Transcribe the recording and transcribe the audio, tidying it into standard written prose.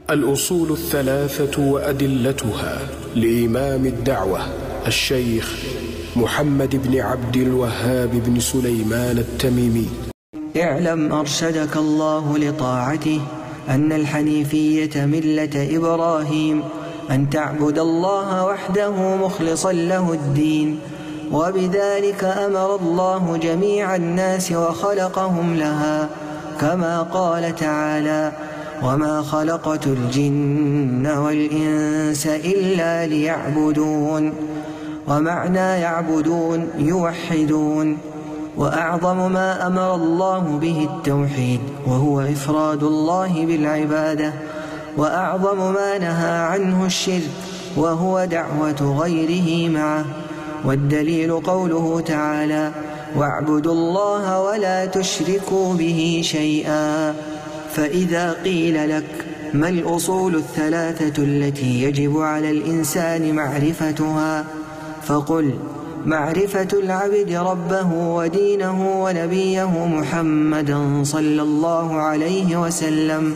الأصول الثلاثة وأدلتها لإمام الدعوة الشيخ محمد بن عبد الوهاب بن سليمان التميمي. اعلم أرشدك الله لطاعته أن الحنيفية ملة إبراهيم، أن تعبد الله وحده مخلصا له الدين، وبذلك أمر الله جميع الناس وخلقهم لها، كما قال تعالى: وما خلقت الجن والإنس إلا ليعبدون. ومعنى يعبدون يوحدون. وأعظم ما أمر الله به التوحيد، وهو إفراد الله بالعبادة، وأعظم ما نهى عنه الشرك، وهو دعوة غيره معه. والدليل قوله تعالى: واعبدوا الله ولا تشركوا به شيئا. فإذا قيل لك: ما الأصول الثلاثة التي يجب على الإنسان معرفتها؟ فقل: معرفة العبد ربه ودينه ونبيه محمدا صلى الله عليه وسلم.